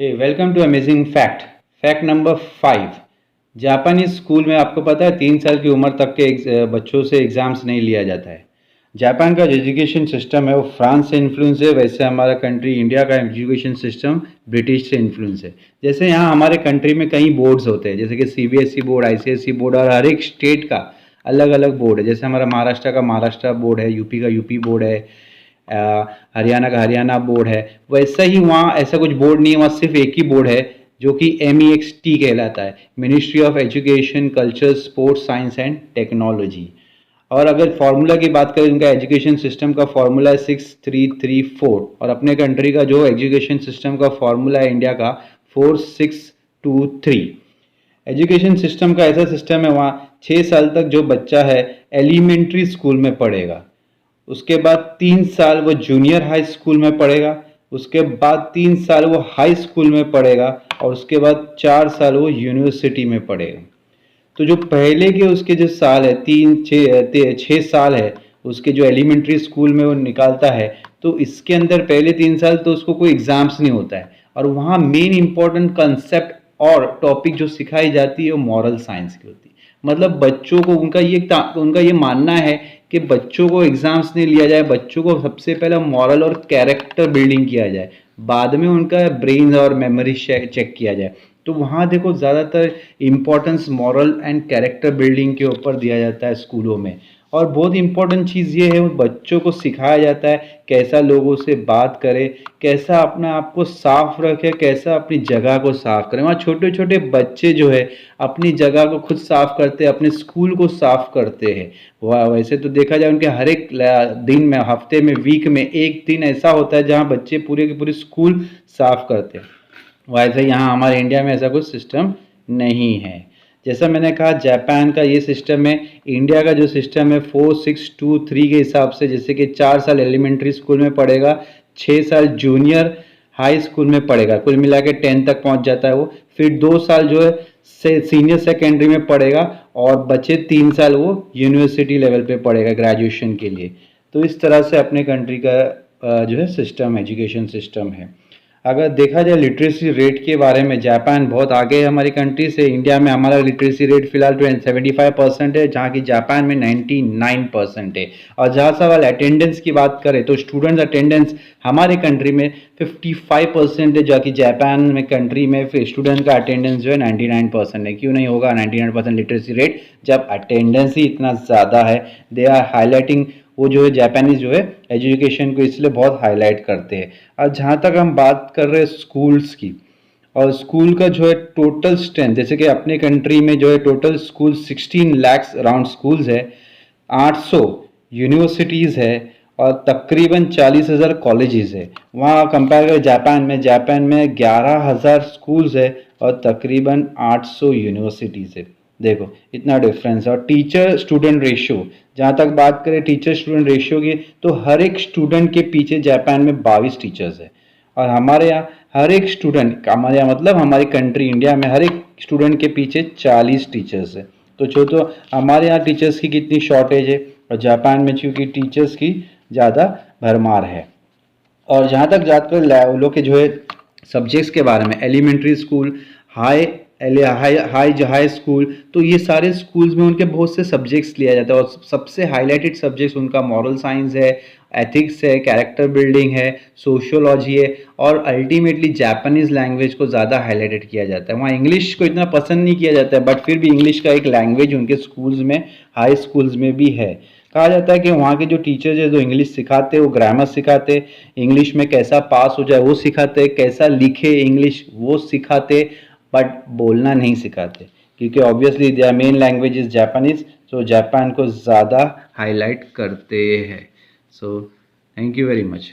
Welcome to amazing fact. Fact number 5। जापानी school में आपको पता है 3 साल की उम्र तक के बच्चों से एग्ज़ाम्स नहीं लिया जाता है। जापान का जो एजुकेशन सिस्टम है वो फ्रांस से इन्फ्लुएंस है, वैसे हमारा कंट्री इंडिया का एजुकेशन सिस्टम ब्रिटिश से इन्फ्लुएंस है। जैसे यहाँ हमारे कंट्री में कई बोर्ड्स होते हैं, जैसे कि सीबीएसई बोर्ड, आईसीएसई बोर्ड, और हर एक स्टेट का अलग अलग बोर्ड है। जैसे हमारा महाराष्ट्र का महाराष्ट्र बोर्ड है, यूपी का यूपी बोर्ड है, हरियाणा का हरियाणा बोर्ड है। वैसा ही वहाँ ऐसा कुछ बोर्ड नहीं है, वहाँ सिर्फ एक ही बोर्ड है जो कि MEXT कहलाता है, ministry of education, culture, sports, science and technology. और अगर फार्मूला की बात करें, उनका एजुकेशन सिस्टम का फार्मूला है 6334, और अपने कंट्री का जो एजुकेशन सिस्टम का फार्मूला है इंडिया का 4623। एजुकेशन सिस्टम का ऐसा सिस्टम है, वहाँ 6 साल तक जो बच्चा है एलिमेंट्री स्कूल में पढ़ेगा, उसके बाद 3 साल वो जूनियर हाई स्कूल में पढ़ेगा, उसके बाद 3 साल वो हाई स्कूल में पढ़ेगा, और उसके बाद 4 साल वो यूनिवर्सिटी में पढ़ेगा। तो जो पहले के उसके जो साल है 6 साल है, उसके जो एलिमेंट्री स्कूल में वो निकालता है, तो इसके अंदर पहले 3 साल तो उसको कोई एग्जाम्स नहीं होता है, और वहाँ मेन इंपॉर्टेंट कंसेप्ट और टॉपिक जो सिखाई जाती है वो मॉरल साइंस की होती है। मतलब बच्चों को उनका ये मानना है कि बच्चों को एग्जाम्स नहीं लिया जाए, बच्चों को सबसे पहले मॉरल और कैरेक्टर बिल्डिंग किया जाए, बाद में उनका ब्रेन और मेमोरी चेक किया जाए। तो वहाँ देखो ज़्यादातर importance moral and character building के ऊपर दिया जाता है स्कूलों में। और बहुत इंपॉर्टेंट चीज़ ये है, बच्चों को सिखाया जाता है कैसा लोगों से बात करे, कैसा अपना आप को साफ रखे, कैसा अपनी जगह को साफ करें। वहाँ छोटे छोटे बच्चे जो है अपनी जगह को खुद साफ करते हैं, अपने स्कूल को साफ करते हैं। वह वैसे तो देखा जाए उनके हर एक दिन में, हफ्ते में, वीक में एक दिन ऐसा होता है जहाँ बच्चे पूरे के पूरे स्कूल साफ करते हैं। वैसे यहाँ हमारे इंडिया में ऐसा कुछ सिस्टम नहीं है। जैसा मैंने कहा जापान का ये सिस्टम है, इंडिया का जो सिस्टम है 4623 के हिसाब से, जैसे कि 4 साल एलिमेंट्री स्कूल में पढ़ेगा, 6 साल जूनियर हाई स्कूल में पढ़ेगा, कुल मिला के 10 तक पहुंच जाता है वो। फिर 2 साल जो है सीनियर सेकेंडरी में पढ़ेगा, और बचे 3 साल वो यूनिवर्सिटी लेवल पे पढ़ेगा ग्रेजुएशन के लिए। तो इस तरह से अपने कंट्री का जो है सिस्टम, एजुकेशन सिस्टम है। अगर देखा जाए लिटरेसी रेट के बारे में, जापान बहुत आगे है हमारी कंट्री से। इंडिया में हमारा लिटरेसी रेट फिलहाल 75% है, जहाँ की जापान में 99% है। और जहाँ सवाल अटेंडेंस की बात करें तो स्टूडेंट्स अटेंडेंस हमारे कंट्री में 55% है, जबकि जापान में कंट्री में स्टूडेंट का अटेंडेंस जो है 99% है। क्यों नहीं होगा 99% लिटरेसी रेट जब अटेंडेंस ही इतना ज़्यादा है। दे आर हाईलाइटिंग, वो जो है जापानीज जो है एजुकेशन को इसलिए बहुत हाईलाइट करते हैं। और जहाँ तक हम बात कर रहे हैं स्कूल्स की, और स्कूल का जो है टोटल स्ट्रेंथ, जैसे कि अपने कंट्री में जो है total school 16 lakh around schools है, 800 यूनिवर्सिटीज़ है, और तकरीबन 40,000 कॉलेजेस है। वहाँ कंपेयर करें जापान में 11,000 स्कूल्स है और तकरीबन 800 यूनिवर्सिटीज़ है। देखो इतना डिफरेंस है। और टीचर स्टूडेंट रेशियो, जहाँ तक बात करें टीचर स्टूडेंट रेशियो की, तो हर एक स्टूडेंट के पीछे जापान में 22 टीचर्स है, और हमारे यहाँ हर एक स्टूडेंट, हमारे यहाँ मतलब हमारी कंट्री इंडिया में हर एक स्टूडेंट के पीछे 40 टीचर्स है। तो हमारे यहाँ टीचर्स की कितनी शॉर्टेज है, और जापान में चूँकि टीचर्स की ज़्यादा भरमार है। और जहाँ तक बात करें लोग के जो है सब्जेक्ट्स के बारे में, एलिमेंट्री स्कूल, हाई स्कूल, तो ये सारे स्कूल्स में उनके बहुत से सब्जेक्ट्स लिया जाता है, और सबसे हाईलाइटेड सब्जेक्ट्स उनका मॉरल साइंस है, एथिक्स है, कैरेक्टर बिल्डिंग है, सोशियोलॉजी है, और अल्टीमेटली जापानीज लैंग्वेज को ज़्यादा हाईलाइटेड किया जाता है। वहाँ इंग्लिश को इतना पसंद नहीं किया जाता है, बट फिर भी इंग्लिश का एक लैंग्वेज उनके स्कूल्स में, हाई स्कूल्स में भी है। कहा जाता है कि वहाँ के जो टीचर्स है जो इंग्लिश सिखाते हैं वो ग्रामर सिखाते, इंग्लिश में कैसा पास हो जाए वो सिखाते, कैसा लिखे इंग्लिश वो सिखाते, बट बोलना नहीं सिखाते, क्योंकि obviously their main language is Japanese, so Japan को ज़्यादा हाईलाइट करते हैं। So thank you very much.